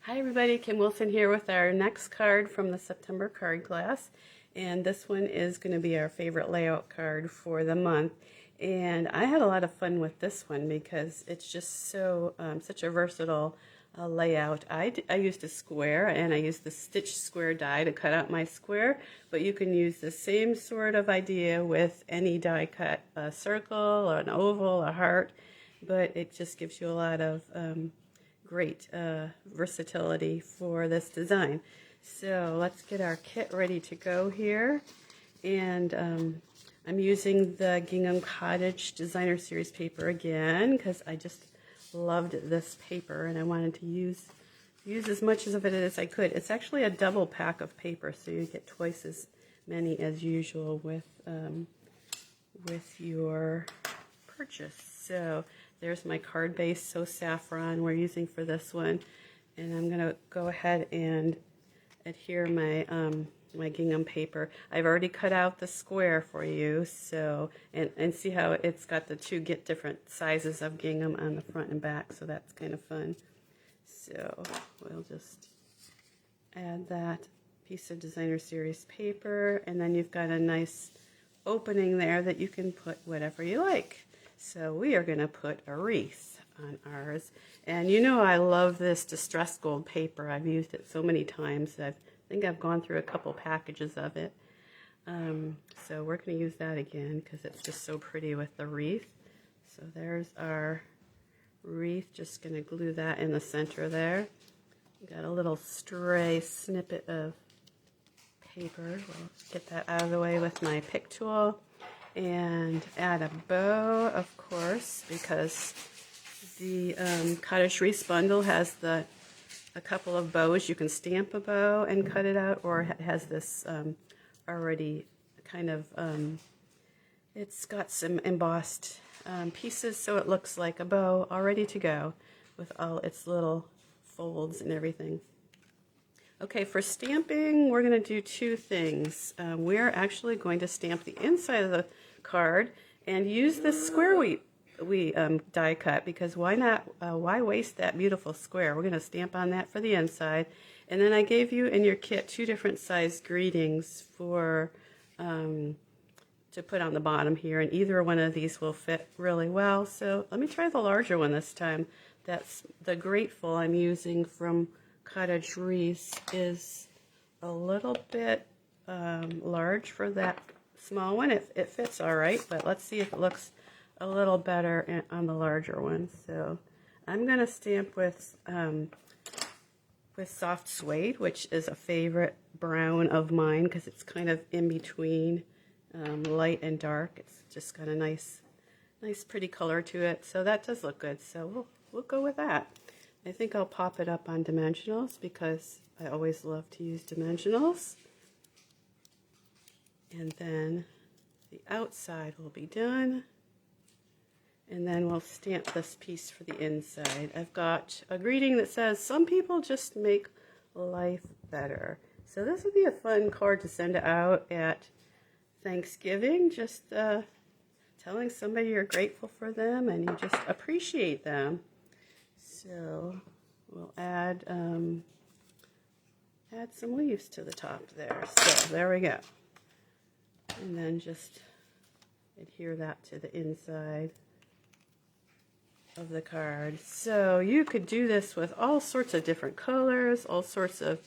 Hi everybody, Kim Wilson here with our next card from the September card class, and this one is going to be our favorite layout card for the month. And I had a lot of fun with this one because it's just so such a versatile layout. I used a square, and I used the stitch square die to cut out my square, but you can use the same sort of idea with any die cut, a circle or an oval, a heart, but it just gives you a lot of great versatility for this design. So let's get our kit ready to go here. And I'm using the Gingham Cottage Designer Series paper again because I just loved this paper and I wanted to use as much of it as I could. It's actually a double pack of paper, so you get twice as many as usual with your purchase. So there's my card base, So Saffron, we're using for this one. And I'm going to go ahead and adhere my my gingham paper. I've already cut out the square for you, so and see how it's got the two different sizes of gingham on the front and back, so that's kind of fun. So we'll just add that piece of Designer Series paper, and then you've got a nice opening there that you can put whatever you like. So we are going to put a wreath on ours. And you know I love this distress gold paper. I've used it so many times. I think I've gone through a couple packages of it. So we're going to use that again because it's just so pretty with the wreath. So there's our wreath. Just going to glue that in the center there. Got a little stray snippet of paper. We'll get that out of the way with my pick tool. And add a bow, of course, because the Cottage Wreath bundle has a couple of bows. You can stamp a bow and cut it out, or it has this already kind of, it's got some embossed pieces, so it looks like a bow all ready to go with all its little folds and everything. Okay, for stamping, we're going to do two things. We're actually going to stamp the inside of the card and use this square we die cut, because why not? Why waste that beautiful square? We're going to stamp on that for the inside. And then I gave you in your kit two different size greetings for to put on the bottom here, and either one of these will fit really well. So let me try the larger one this time. That's the Grateful I'm using from Cottage Wreath is a little bit large for that small one. It fits all right, but let's see if it looks a little better on the larger one. So I'm going to stamp with soft suede, which is a favorite brown of mine because it's kind of in between light and dark. It's just got a nice pretty color to it. So that does look good. So we'll go with that. I think I'll pop it up on dimensionals because I always love to use dimensionals. And then the outside will be done. And then we'll stamp this piece for the inside. I've got a greeting that says, "Some people just make life better." So this would be a fun card to send out at Thanksgiving, just telling somebody you're grateful for them and you just appreciate them. So we'll add some leaves to the top there. So there we go. And then just adhere that to the inside of the card. So you could do this with all sorts of different colors, all sorts of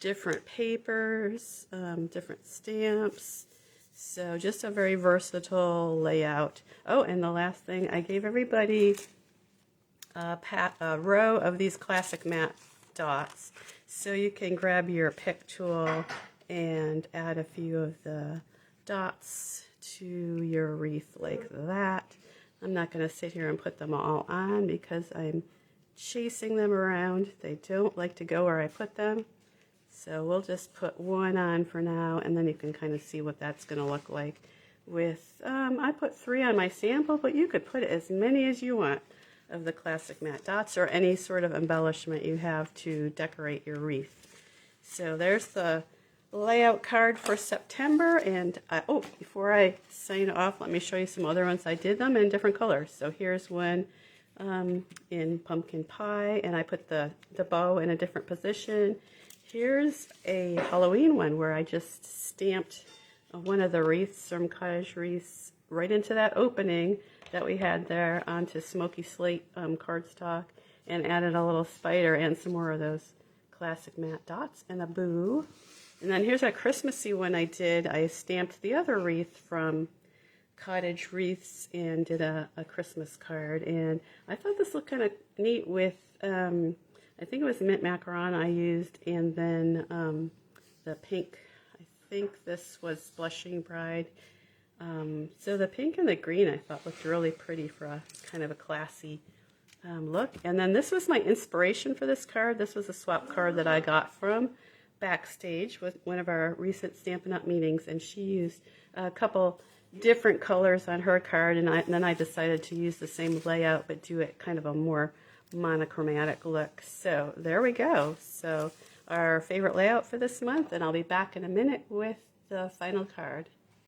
different papers, different stamps. So just a very versatile layout. Oh, and the last thing, I gave everybody a row of these classic matte dots, so you can grab your pick tool and add a few of the dots to your wreath like that. I'm not going to sit here and put them all on because I'm chasing them around. They don't like to go where I put them, so we'll just put one on for now, and then you can kind of see what that's going to look like. With I put 3 on my sample, but you could put as many as you want of the classic matte dots or any sort of embellishment you have to decorate your wreath. So there's the layout card for September, and before I sign off, let me show you some other ones. I did them in different colors. So here's one in pumpkin pie, and I put the bow in a different position. Here's a Halloween one where I just stamped one of the wreaths from Cottage Wreaths right into that opening that we had there onto smoky slate cardstock, and added a little spider and some more of those classic matte dots and a boo. And then here's a Christmassy one I did. I stamped the other wreath from Cottage Wreaths and did a Christmas card. And I thought this looked kind of neat with, I think it was mint macaron I used, and then the pink, I think this was Blushing Bride. So the pink and the green I thought looked really pretty for a kind of a classy look. And then this was my inspiration for this card. This was a swap card that I got from Backstage with one of our recent Stampin' Up! Meetings, and she used a couple different colors on her card, and then I decided to use the same layout but do it kind of a more monochromatic look. So there we go. So our favorite layout for this month, and I'll be back in a minute with the final card.